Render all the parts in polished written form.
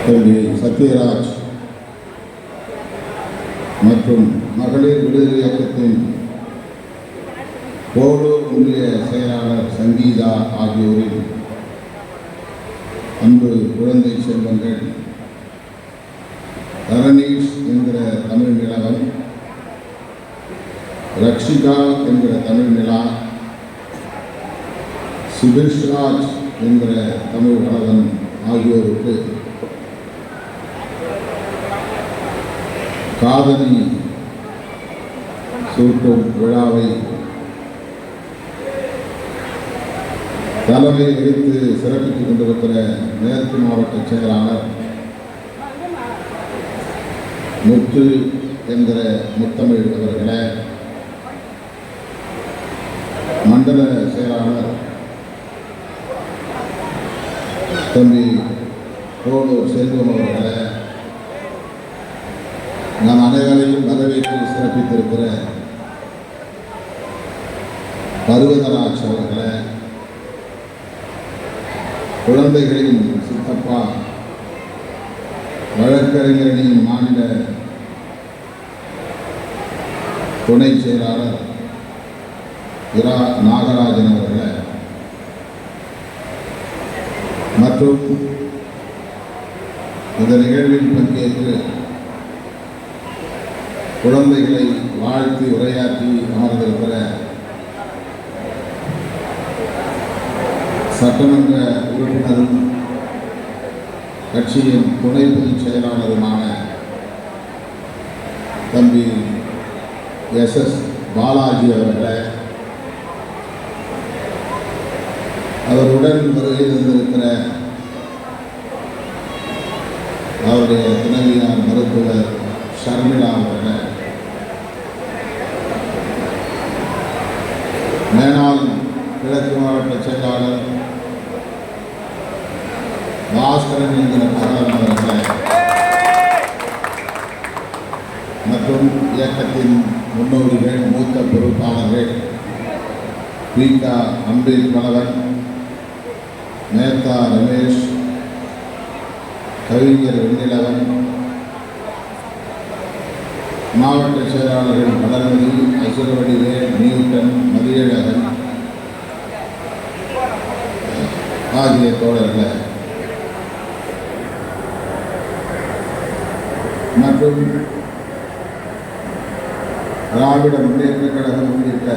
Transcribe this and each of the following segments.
தம்பி சத்யராஜ் மற்றும் மகளிர் விடுதலை இயக்கத்தின் போலூர் ஒன்றிய செயலாளர் சங்கீதா ஆகியோரின் அன்பு குழந்தை செல்வங்கள் தரணீஷ் என்கிற தமிழ் நிலவன், ரக்ஷிகா என்கிற தமிழ் நிலா, சுபிஷ்ராஜ் என்கிற தமிழ் வளவன் ஆகியோருக்கு காதலி சூட்டும் விழாவை தலைமை வைத்து சிறப்பித்துக் கொண்டிருக்கிற மேற்கு மாவட்ட செயலாளர் முத்து என்கிற முத்தமிழ் அவர்களே, மண்டல செயலாளர் தம்பி போலூர் செல்வம் அவர்களே, நான் அனைவரையும் வரவேற்று சிறப்பித்திருக்கிற பருவதராஜ் அவர்களே, குழந்தைகளின் சித்தப்பா வழக்கறிஞரின் மாநில துணை செயலாளர் இரா நாகராஜன் அவர்களே, மற்றும் இந்த நிகழ்வில் பங்கேற்று குழந்தைகளை வாழ்த்தி உரையாற்றி அமர்ந்திருக்கிற சட்டமன்ற உறுப்பினரும் கட்சியின் துணை பொதுச் செயலாளருமான தம்பி எஸ் பாலாஜி அவர்களை, அவருடன் வருகை தந்திருக்கிற அவருடைய துணைவியார் மருத்துவர் ஷர்மிளா அவர்களை, மேனாள் கிழக்கு மாவட்ட செயலாளர் பாஸ்கரன் என்கிற பிரகாரம் அவர்களை மற்றும் இயக்கத்தின் முன்னோடிகள் மூத்த பொறுப்பாளர்கள் பீகா அம்பேத் வளவன், மேத்தா ரமேஷ், கவிஞர் வெண்ணிலவன், மாவட்ட செயலாளர்கள் வளர்மதி, அசுரவடிவேல், நியூட்டன், மதியழகன் ஆகிய தோழர்களை மற்றும் திராவிட முன்னேற்ற கழகம் உள்ளிட்ட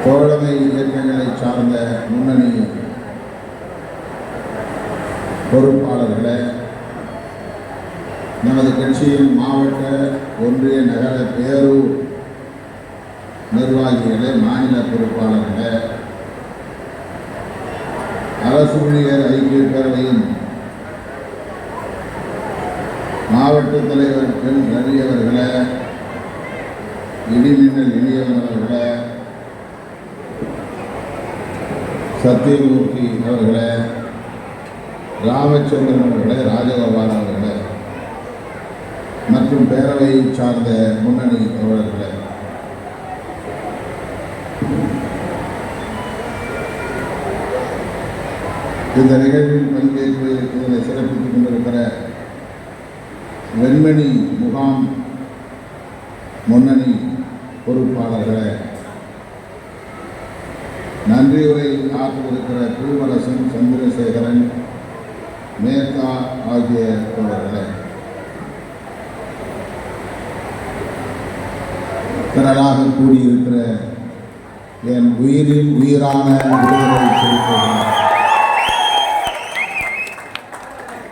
தோழமை இயக்கங்களை சார்ந்த முன்னணி பொறுப்பாளர்களை, நமது கட்சியின் மாவட்ட ஒன்றிய நகர பேரூர் நிர்வாகிகளை, மாநில பொறுப்பாளர்களை, அரசு ஊழியர் ஐக்கிய பேரவையின் மாவட்ட தலைவர் பெண் ரவியவர்களை, இடிமின்னல் இனியவன் அவர்களை, சத்தியமூர்த்தி அவர்களை, ராமச்சந்திரன் அவர்களை, ராஜகோபால் அவர்களை மற்றும் பேரவையை சார்ந்த முன்னணி தோழர்களை, இந்த நிகழ்வில் பங்கேற்று இதனை சிறப்பித்துக் கொண்டிருக்கிற வெண்மணி முகாம் முன்னணி பொறுப்பாளர்களை, நன்றியுரை ஆற்றிருக்கிற பூவரசன், சந்திரசேகரன், மேத்தா ஆகிய தோழர்களை, திரளாக கூடியிருக்கிற என் உயிரின் உயிரான விடுதலை சிறுத்தைகள்,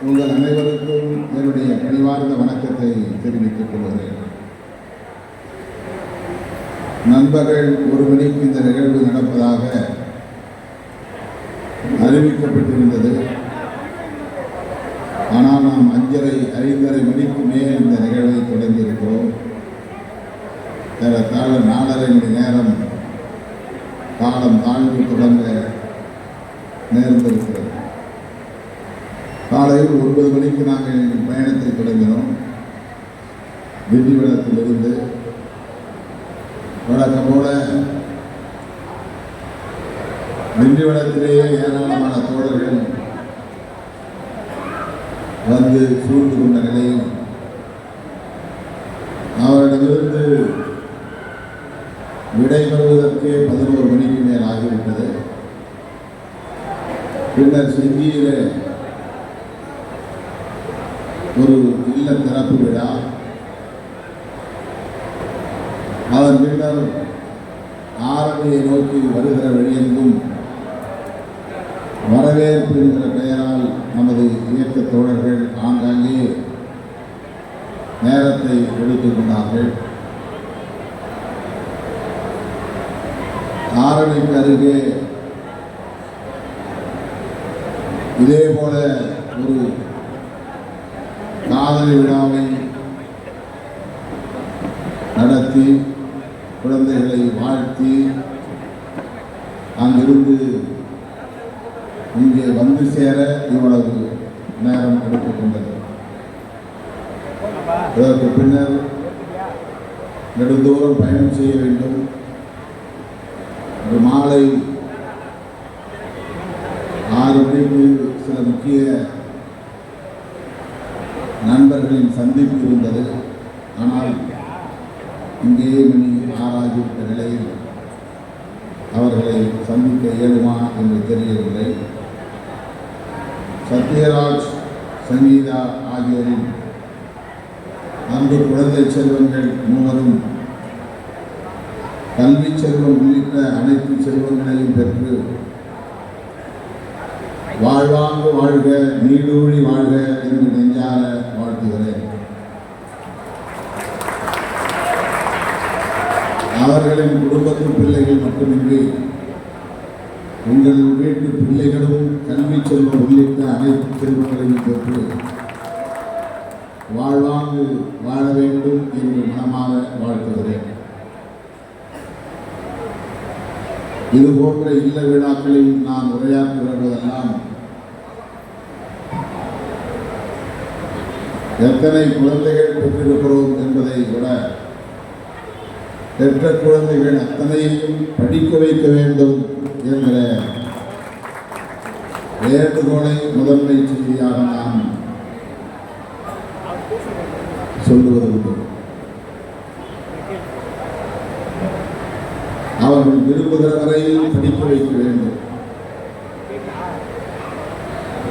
உங்கள் அனைவருக்கும் என்னுடைய பணிவார்ந்த வணக்கத்தை தெரிவித்துக் கொள்கிறேன். நண்பர்கள் 1 மணிக்கு இந்த நிகழ்வு நடப்பதாக அறிவிக்கப்பட்டிருந்தது. ஆனால் நாம் 5:30 மணிக்கு மேல் இந்த நிகழ்வை தொடங்கியிருக்கிறோம். ஏறத்தாழ 4:30 மணி நேரம் காலம் தாழ்ந்து தொடங்க நேர்ந்திருக்கிறது. காலையில் 9 மணிக்கு நாங்கள் எங்கள் பயணத்தை தொடங்கினோம். திண்டிவனத்திலிருந்து வழக்கம் போல திண்டிவனத்திலேயே ஏராளமான தோழர்கள் வந்து சூழ்ந்து கொண்ட நிலையில் அவரிடமிருந்து விடைபெறுவதற்கே 11 மணிக்கு மேல் ஆகிவிட்டது. பின்னர் செஞ்சியில ஒரு இல்ல திறப்பு விழா, அதன் பின்னர் ஆரணியை நோக்கி வருகிற வழியெங்கும் வரவேற்பு என்கிற பெயரால் நமது இயக்க தோழர்கள் ஆங்காங்கே நேரத்தை எடுத்துக் கொண்டார்கள். ஆரணிக்கு அருகே இதே போல ஒரு காதலி விழாவை நடத்தி குழந்தைகளை வாழ்த்தி அங்கிருந்து இங்கே வந்து சேர இவ்வளவு நேரம் எடுத்துக்கொண்டது. இதற்கு பின்னர் நெடுந்தூரம் பயணம் செய்ய வேண்டும். மாலை 6 மணிக்கு சில முக்கிய நண்பர்களின் சந்திப்பு இருந்தது. ஆனால் இங்கேயே மணி 6 ஆகிவிட்ட நிலையில் அவர்களை சந்திக்க இயலுமா என்று தெரியவில்லை. சத்யராஜ், சங்கீதா ஆகியோரின் அன்பு குழந்தை செல்வங்கள் மூவரும் கல்வி செல்வம் உள்ளிட்ட அனைத்து செல்வங்களையும் பெற்று வாழ்வாங்கு வாழ்க, நீடூழி வாழ்க என்று நெஞ்சார வாழ்த்துகிறேன். அவர்களின் குடும்பத்து பிள்ளைகள் மட்டுமின்றி உங்கள் வீட்டு பிள்ளைகளும் கல்வி செல்வம் உள்ளிட்ட அனைத்து செல்வங்களையும் பெற்று வாழ்வாங்கு வாழ வேண்டும் என்று மனமாக வாழ்த்துகிறேன். இதுபோன்ற இல்ல விழாக்களில் நான் உரையாற்றுவதெல்லாம் எத்தனை குழந்தைகள் பெற்றிருக்கிறோம் என்பதை விட பெற்ற குழந்தைகள் அத்தனையையும் படிக்க வைக்க வேண்டும் என்கிற வேண்டுகோளை முதன்மை செய்தியாக நாம் சொல்லுவது உண்டு. அவர்கள் விரும்புகிற வரையில் படிக்க வைக்க வேண்டும்.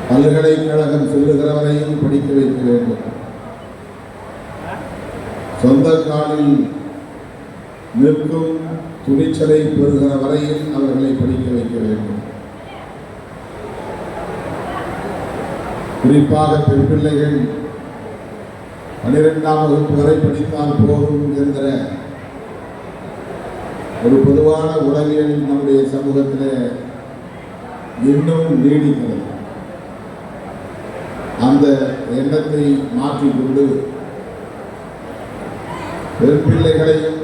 பல்கலைக்கழகம் செல்லுகிற வரையில் படிக்க வைக்க வேண்டும். சொந்த காலில் நிற்கும் துணிச்சலை பெறுகிற வரையில் அவர்களை படிக்க வைக்க வேண்டும். குறிப்பாக பெண் பிள்ளைகள் 12ஆம் வகுப்பு வரை படித்தால் போதும் என்கிற ஒரு பொதுவான உளவியல் நம்முடைய சமூகத்தில் இன்னும் நீடிக்கிறது. அந்த எண்ணத்தை மாற்றிக்கொண்டு பெண் பிள்ளைகளையும்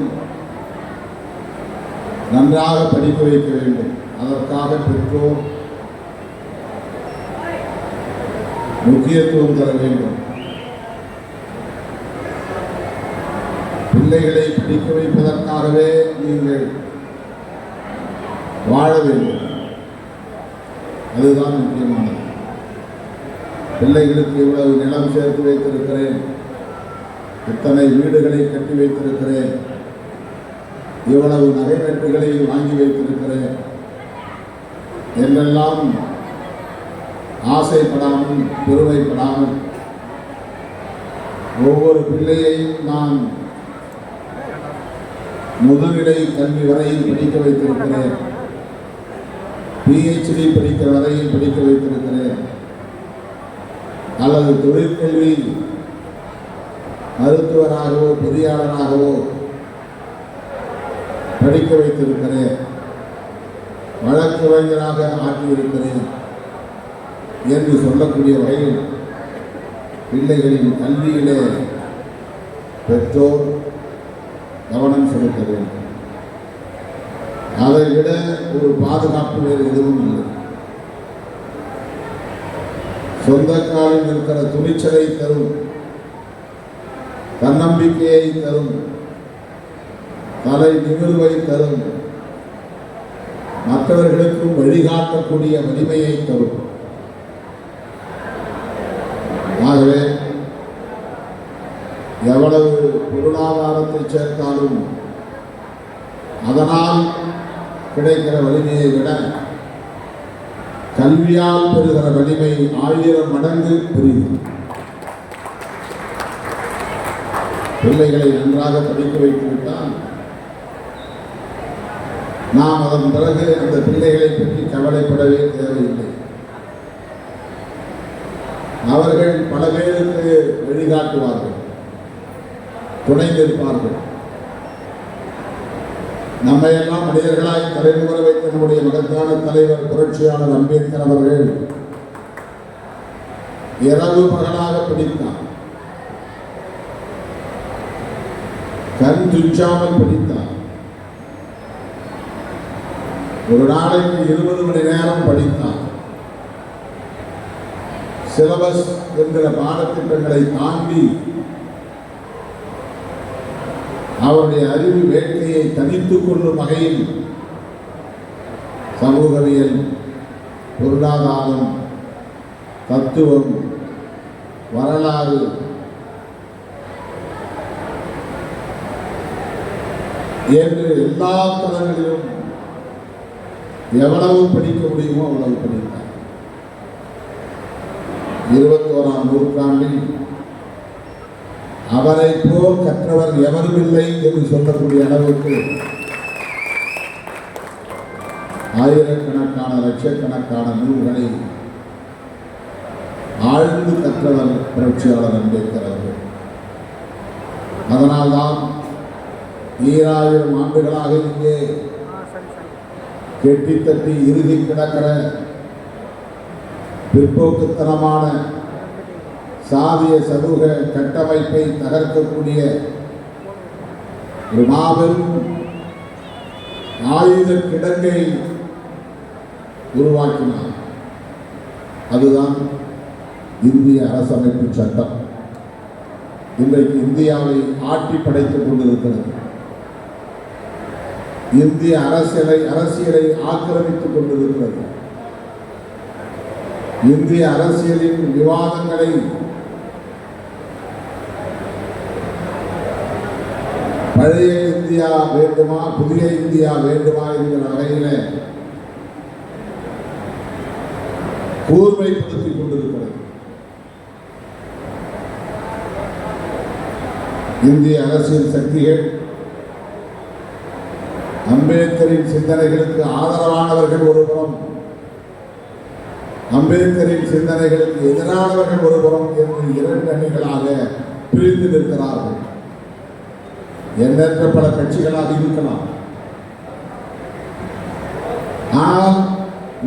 நன்றாக படிக்க வைக்க வேண்டும். அதற்காக பெற்றோர் முக்கியத்துவம் தர வேண்டும். பிள்ளைகளை படிக்க வைப்பதற்காகவே நீங்கள் வாழ வேண்டும். அதுதான் முக்கியமானது. பிள்ளைகளுக்கு இவ்வளவு நிலம் சேர்த்து வைத்திருக்கிறேன், இத்தனை வீடுகளை கட்டி வைத்திருக்கிறேன், இவ்வளவு நகை நட்டுகளை வாங்கி வைத்திருக்கிறேன் என்றெல்லாம் ஆசைப்படாமல் பெருமைப்படாமல் ஒவ்வொரு பிள்ளையையும் நான் முதுநிலை கல்வி வரையில் படிக்க வைத்திருக்கிறேன், PhD படிக்கிற வரையில் படிக்க வைத்திருக்கிறேன், அல்லது தொழிற்கல்வி மருத்துவராகவோ பொறியாளராகவோ படிக்க வைத்திருக்கிறேன், வழக்கறிஞராக ஆக்கியிருக்கிறேன் என்று சொல்லக்கூடிய வகையில் பிள்ளைகளின் கல்வியிலே பெற்றோர் கவனம் செலுத்த வேண்டும். அதை விட ஒரு பாதுகாப்பு வேறு எதுவும் இல்லை. சொந்த காலில் இருக்கிற துணிச்சலை தரும், தன்னம்பிக்கையை தரும், தலை நிமிர்வை தரும், மற்றவர்களுக்கும் வழிகாட்டக்கூடிய வலிமையை தரும். ஆகவே எவ்வளவு பொருளாதாரத்தை சேர்த்தாலும் அதனால் கிடைக்கிற வலிமையை விட கல்வியால் பெறுகிற வலிமை 1000 மடங்கு பெரியது. பிள்ளைகளை நன்றாக படிக்க வைத்துவிட்டால் நாம் அதன் பிறகு அந்த பிள்ளைகளை பற்றி கவலைப்படவே தேவையில்லை. அவர்கள் பல பேருக்கு வழிகாட்டுவார்கள், துணை நிற்பார்கள். நம்மையெல்லாம் மனிதர்களாய் தலைமுறை வைத்த நம்முடைய மகத்தான தலைவர் புரட்சியாளர் அம்பேத்கர் அவர்கள் இரவு பகலாக படித்தார், கண் துச்சாமல் படித்தார். ஒரு நாளைக்கு 20 மணி நேரம் படித்தார். சிலபஸ் என்கிற பாடத்திட்டங்களை தாண்டி அவருடைய அறிவு வேட்கையை தனித்துக் கொள்ளும் வகையில் சமூகவியல், பொருளாதாரம், தத்துவம், வரலாறு என்று எல்லா தளங்களிலும் எவ்வளவு படிக்க முடியுமோ அவ்வளவு படித்தார். 21ஆம் நூற்றாண்டில் அவரை போல் கற்றவர் எவரும் இல்லை என்று சொல்லக்கூடிய அளவுக்கு ஆயிரக்கணக்கான லட்சக்கணக்கான நூல்களை ஆழ்ந்து கற்றவர் புரட்சியாளர் அம்பேத்கர் அவர்கள். அதனால்தான் 2000 ஆண்டுகளாக இங்கே கெட்டி தட்டி இறுதி கிடக்கிற பிற்போக்குத்தனமான சாதிய சமூக கட்டமைப்பை தகர்க்கக்கூடிய ஒரு மாபெரும் ஆயுத கிடங்கை உருவாக்கினார். அதுதான் இந்திய அரசமைப்பு சட்டம். இன்றைக்கு இந்தியாவை ஆட்டி படைத்துக் கொண்டிருக்கிறது. இந்திய அரசியலை ஆக்கிரமித்துக் கொண்டிருக்கிறது. இந்திய அரசியலின் விவாதங்களை பழைய இந்தியா வேண்டுமா, புதிய இந்தியா வேண்டுமா என்கிற வகையில் கூர்மைப்படுத்திக் கொண்டிருக்கிறது. இந்திய அரசியல் சக்திகள் அம்பேத்கரின் சிந்தனைகளுக்கு ஆதரவானவர்கள் ஒருபுறம், அம்பேத்கரின் சிந்தனைகளுக்கு எதிரானவர்கள் ஒருபுறம் என்று 2 அணிகளாக பிரிந்து நிற்கிறார்கள். எண்ணற்ற பல கட்சிகளாக இருக்கலாம். ஆனால்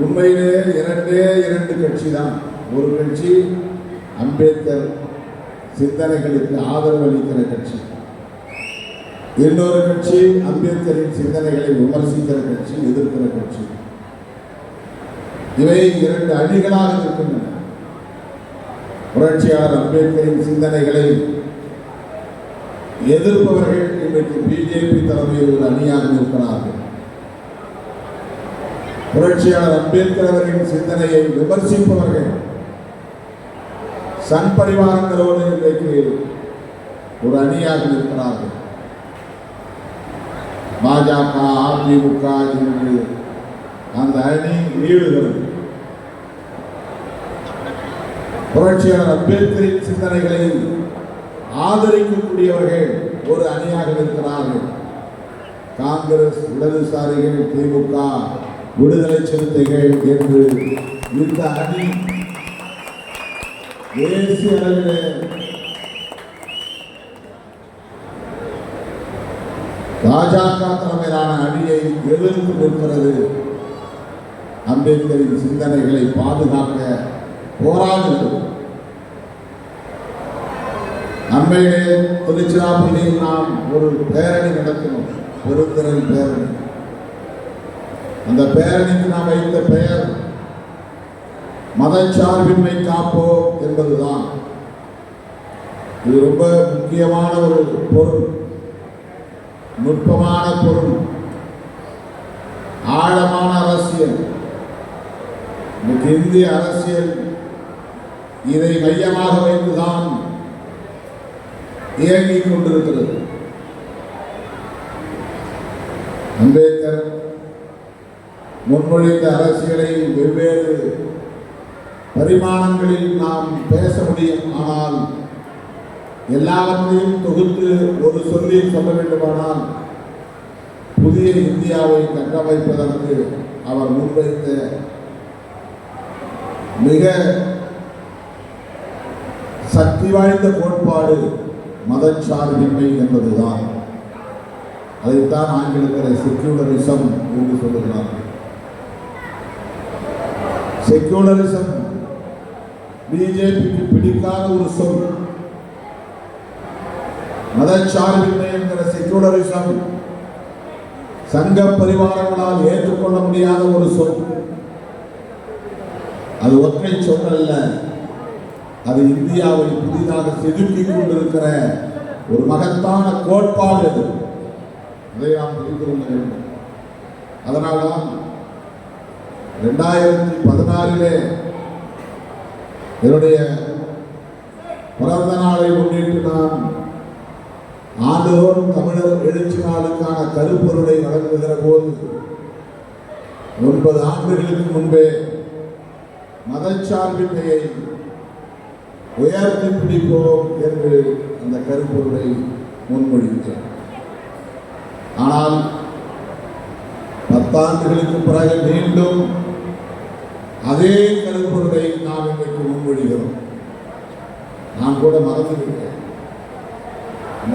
உண்மையிலே 2 கட்சி தான். ஒரு கட்சி அம்பேத்கர் சிந்தனைகளுக்கு ஆதரவு அளிக்கிற கட்சி, இன்னொரு கட்சி அம்பேத்கரின் சிந்தனைகளை விமர்சிக்கிற கட்சி, எதிர்க்கிற கட்சி. இவை 2 அணிகளாக இருக்கின்றன. புரட்சியாளர் அம்பேத்கரின் சிந்தனைகளை எதிர்ப்பவர்கள் இன்றைக்கு பிஜேபி தலைமையில் ஒரு அணியாக இருக்கிறார்கள். புரட்சியாளர் அம்பேத்கர் அவர்களின் சிந்தனையை விமர்சிப்பவர்கள் சங் பரிவாரங்களோடு இன்றைக்கு ஒரு அணியாக இருக்கிறார்கள். பாஜக, அதிமுக என்று அந்த அணி நீளுகிறது. புரட்சியாளர் அம்பேத்கரின் சிந்தனைகளை ஆதரிக்கக்கூடியவர்கள் ஒரு அணியாக இருக்கிறார்கள். காங்கிரஸ், இடதுசாரிகள், திமுக, விடுதலை சிறுத்தைகள் என்று இந்த அணி தேசிய அளவில் பாஜக தலைமையிலான அணியை எதிர்த்து நிற்கிறது. அம்பேத்கரின் சிந்தனைகளை பாதுகாக்க போராடுகிறது. அண்மையிலே திருச்சிராப்பள்ளியில் நாம் ஒரு பேரணி நடத்தினோம், பெருந்திரள் பேரணி. அந்த பேரணிக்கு நாம் வைத்த பெயர் மதச்சார்பின்மை காப்போம் என்பதுதான். இது ரொம்ப முக்கியமான ஒரு பொருள், நுட்பமான பொருள், ஆழமான அரசியல். இந்திய அரசியல் இதை மையமாக வைத்துதான் இயங்கிக் கொண்டிருக்கிறது. அம்பேத்கர் முன்மொழிந்த அரசியலை வெவ்வேறு பரிமாணங்களில் நாம் பேச முடியும். ஆனால் எல்லாவற்றையும் தொகுத்து ஒரு சொல்லில் சொல்ல வேண்டுமானால் புதிய இந்தியாவை கட்டமைப்பதற்கு அவர் முன்வைத்த மிக சக்தி வாய்ந்த கோட்பாடு மதச்சார்பின்மை என்பதுதான். அதைத்தான் ஆங்கிலத்தில் செக்யூலரிசம் என்று சொல்லுகிறார்கள். செக்யூலரிசம் பிஜேபிக்கு பிடிக்காத ஒரு சொல். மதச்சார்பின்மை என்கிற செக்யூலரிசம் சங்க பரிவாரங்களால் ஏற்றுக்கொள்ள முடியாத ஒரு சொல். அது ஒற்றை சொல் அல்ல, அது இந்தியாவை புதிதாக செதுக்கிக் கொண்டிருக்கிற ஒரு மகத்தான கோட்பாடு. அதை நாம் புரிந்து கொள்ள வேண்டும். அதனால்தான் 2016 என்னுடைய பிறந்த நாளை முன்னிட்டு நான் ஆண்டுதோறும் தமிழர் எழுச்சி நாளுக்கான கருப்பொருளை வழங்குகிற போது 9 ஆண்டுகளுக்கு முன்பே மதச்சார்பின்மையை உயர்த்தி பிடிப்போம் என்று அந்த கருப்பொருளை முன்மொழித்தேன். ஆனால் 10 ஆண்டுகளுக்கு பிறகு மீண்டும் அதே கருப்பொருளை நாம் இன்றைக்கு முன்மொழிகிறோம். நான் கூட மறந்துவிட்டேன்.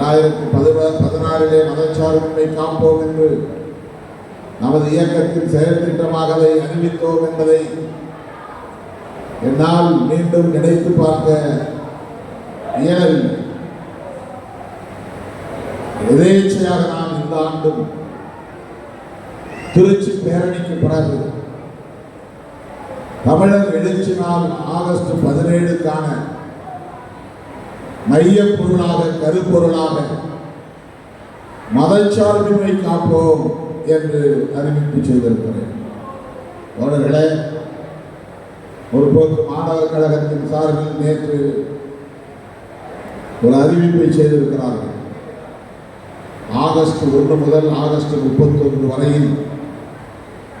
2016 மதச்சார்பின்மை காப்போம் என்று நமது இயக்கத்தின் செயல் திட்டமாக அதை அறிவித்தோம் என்பதை என்னால் மீண்டும் நினைத்து பார்க்க இயலவில்லை. எதேச்சையாக நான் இந்த ஆண்டும் திருச்சி பேரணிக்கு பிறகு தமிழர் எழுச்சி நாள் ஆகஸ்ட் 17க்கான மைய பொருளாக கருப்பொருளாக மதச்சார்பின்மை காப்போம் என்று அறிவிப்பு செய்திருக்கிறேன். தோழர்களே, முற்போக்கு மாணவர் கழகத்தின் சார்பில் நேற்று ஒரு அறிவிப்பை செய்திருக்கிறார்கள். ஆகஸ்ட் 1 முதல் ஆகஸ்ட் 31 வரையில்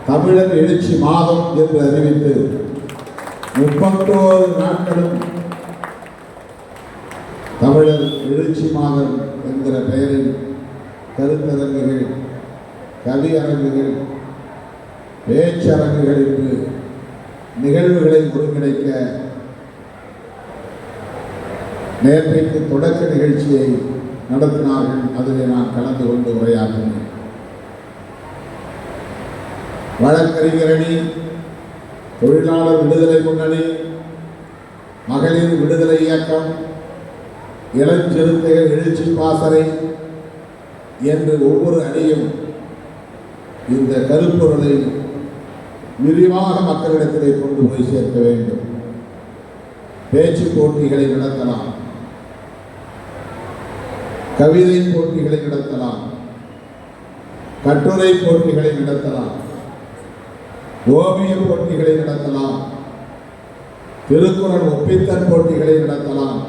தமிழர் எழுச்சி மாதம் என்று அறிவித்து 31 நாட்களும் தமிழர் எழுச்சி மாதம் என்கிற பெயரில் கருத்தரங்குகள், கவியரங்குகள், பேச்சரங்குகள் என்று நிகழ்வுகளை ஒருங்கிணைக்க நேற்றைக்கு தொடக்க நிகழ்ச்சியை நடத்தினார்கள். அதிலே நான் கலந்து கொண்டு உரையாற்றினேன். வழக்கறிஞர் அணி, தொழிலாளர் விடுதலை முன்னணி, மகளிர் விடுதலை இயக்கம், இளஞ்சிறுத்தைகள் எழுச்சி பாசறை என்று ஒவ்வொரு அணியும் இந்த கருப்பொருளை விரிவாக மக்களிடத்திலே கொண்டு போய் சேர்க்க வேண்டும். பேச்சு போட்டிகளை நடத்தலாம், கவிதை போட்டிகளை நடத்தலாம், கட்டுரை போட்டிகளை நடத்தலாம், ஓவிய போட்டிகளை நடத்தலாம், திருக்குறள் ஒப்பித்தல் போட்டிகளை நடத்தலாம்.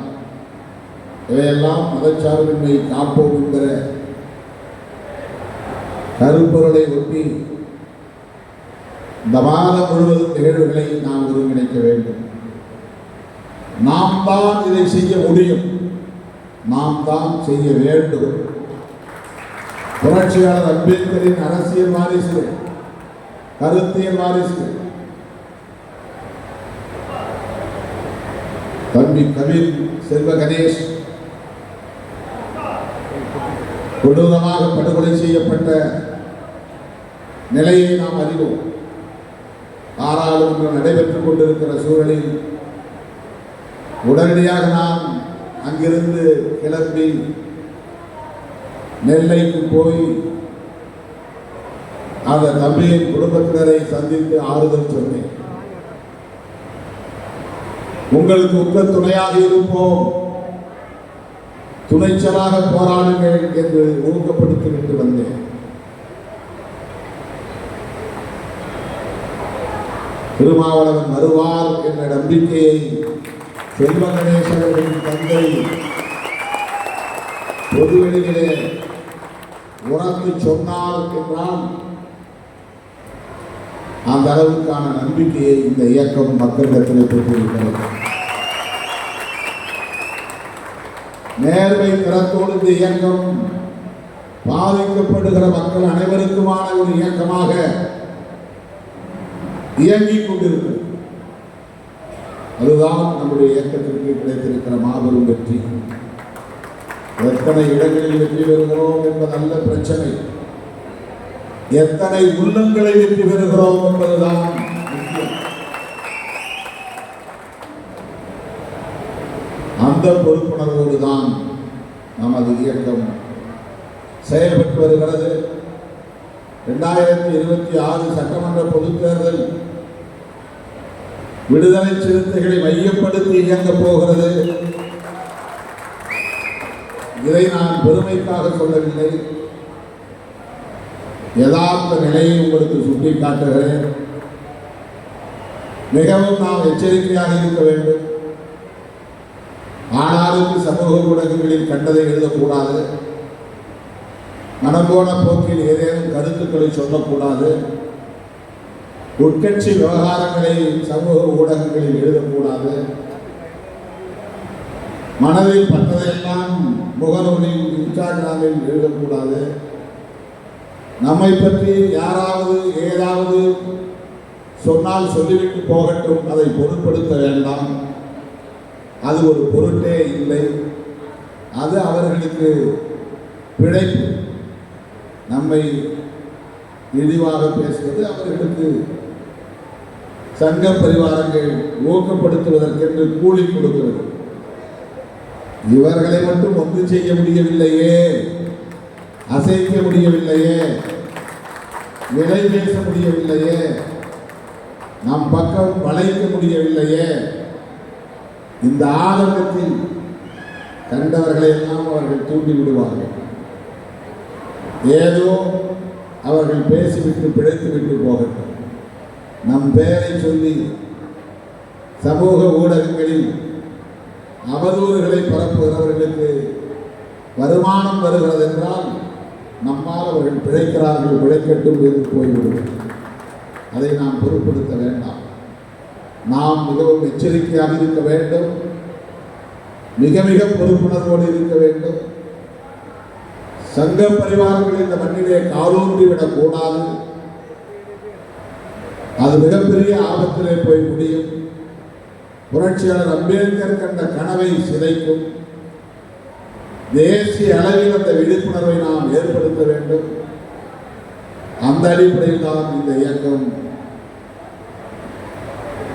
இவையெல்லாம் மதச்சார்பின்மை காப்போம் என்கிற கருப்பொருளை ஒட்டி இந்த மாதம் முழுவதும் நிகழ்வுகளை நாம் ஒருங்கிணைக்க வேண்டும். நாம் தான் இதை செய்ய முடியும், நாம் தான் செய்ய வேண்டும். புரட்சியாளர் அம்பேத்கரின் அரசியல் வாரிசு, கருத்தியல் வாரிசு தம்பி கபீர் செல்வ கணேஷ் கொடூரமாக படுகொலை செய்யப்பட்ட நிலையை நாம் அறிவோம். பாராளுமன்றம் நடைபெற்றுக் கொண்டிருக்கிற சூழலில் உடனடியாக நாம் அங்கிருந்து கிளம்பி நெல்லைக்கு போய் அந்த தம்பியின் குடும்பத்தினரை சந்தித்து ஆறுதல் சொன்னேன். உங்களுக்கு உங்கள் துணையாக இருப்போம், துணைச்சலாக போராடுங்கள் என்று ஊக்கப்படுத்திவிட்டு வந்தேன். திருமாவளவன் வருவார் என்ற நம்பிக்கையை செல்வ கணேசன் தந்தை பொதுவெளியிலே உறந்து சொன்னார் என்றால் அந்த அளவுக்கான நம்பிக்கையை இந்த இயக்கம் மக்களிடத்தில் பெற்றிருக்கிறது. நேர்மை திறத்தோடு இந்த இயக்கம் பாதிக்கப்படுகிற மக்கள் அனைவருக்குமான ஒரு இயக்கமாக இயங்கிக் கொண்டிருக்கிறது. அதுதான் நம்முடைய இயக்கத்திற்கு கிடைத்திருக்கிற மாபெரும் வெற்றி. எத்தனை இடங்களில் வெற்றி பெறுகிறோம் என்பதல்ல பிரச்சனை, எத்தனை உள்ளங்களை வெற்றி பெறுகிறோம் என்பதுதான் முக்கியம். அந்த பொறுப்புணர்வோடு தான் நமது இயக்கம் செயல்பட்டு வருகிறது. 2026 சட்டமன்ற பொதுத் தேர்தல் விடுதலை சிறுத்தைகளை மையப்படுத்தி இயங்கப் போகிறது. இதை நான் பெருமைக்காக சொல்லவில்லை, யதார்த்த நிலையை உங்களுக்கு சுட்டிக்காட்டுகிறேன். மிகவும் நாம் எச்சரிக்கையாக இருக்க வேண்டும். ஆனாலும் சமூக ஊடகங்களில் கண்டதை எழுதக்கூடாது, மனம்போன போக்கில் ஏதேனும் கருத்துக்களை சொல்லக்கூடாது, உட்கட்சி விவகாரங்களை சமூக ஊடகங்களில் எழுதக்கூடாது, மனதில் பட்டதையெல்லாம் முகநூலில் இன்ஸ்டாகிராமில் எழுதக்கூடாது, நம்மை பற்றி யாராவது ஏதாவது சொன்னால் சொல்லிவிட்டு போகட்டும், அதை பொருட்படுத்த வேண்டாம். அது ஒரு பொருட்டே இல்லை, அது அவர்களுக்கு பிழைப்பு. நம்மை இழிவாக பேசுவது அவர்களுக்கு சங்க பரிவாரங்கள் ஊக்கப்படுத்துவதற்கென்று கூலி கொடுக்கிறது. இவர்களை மட்டும் ஒன்று செய்ய முடியவில்லையே, அசைக்க முடியவில்லையே, விலை பேச முடியவில்லையே, நம் பக்கம் வளைக்க முடியவில்லையே, இந்த ஆதங்கத்தில் கண்டவர்களை எல்லாம் அவர்கள் தூண்டி விடுவார்கள். ஏதோ அவர்கள் பேசிவிட்டு பிழைத்துவிட்டு போகட்டும். நம் பெயரை சொல்லி சமூக ஊடகங்களில் அவதூறுகளை பரப்புகிறவர்களுக்கு வருமானம் வருகிறது என்றால் நம்மால் அவர்கள் பிழைக்கிறார்கள், பிழைக்கட்டும் என்று போய்விடுவோம். அதை நாம் பொருட்படுத்த வேண்டாம். நாம் மிகவும் எச்சரிக்கையாக இருக்க வேண்டும், மிக மிக பொறுப்புணர்வோடு இருக்க வேண்டும். சங்க பரிவாரங்கள் இந்த மண்ணிலே காலூன்றிவிடக் கூடாது. அது மிகப்பெரிய ஆபத்திலே போய் முடியும். புரட்சியாளர் அம்பேத்கர் கண்ட கனவை சிதைக்கும். தேசிய அளவில் அந்த விழிப்புணர்வை நாம் ஏற்படுத்த வேண்டும். அந்த அடிப்படையில் தான் இந்த இயக்கம்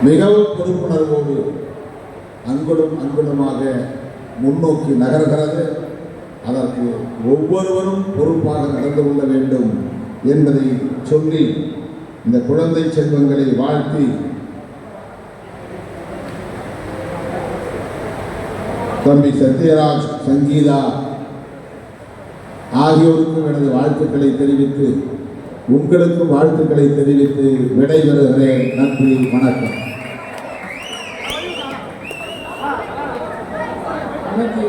மிகவும் பொறுப்புணர்வோடு அங்குலம் அங்குலமாக முன்னோக்கி நகர்கிறது. அதற்கு ஒவ்வொருவரும் பொறுப்பாக நடந்து கொள்ள வேண்டும் என்பதை சொல்லி இந்த குழந்தை செல்வங்களை வாழ்த்தி தம்பி சத்யராஜ், சங்கீதா ஆகியோருக்கும் எனது வாழ்த்துக்களை தெரிவித்து உங்களுக்கும் வாழ்த்துக்களை தெரிவித்து விடைபெறுகிறேன். நன்றி, வணக்கம். அமைதி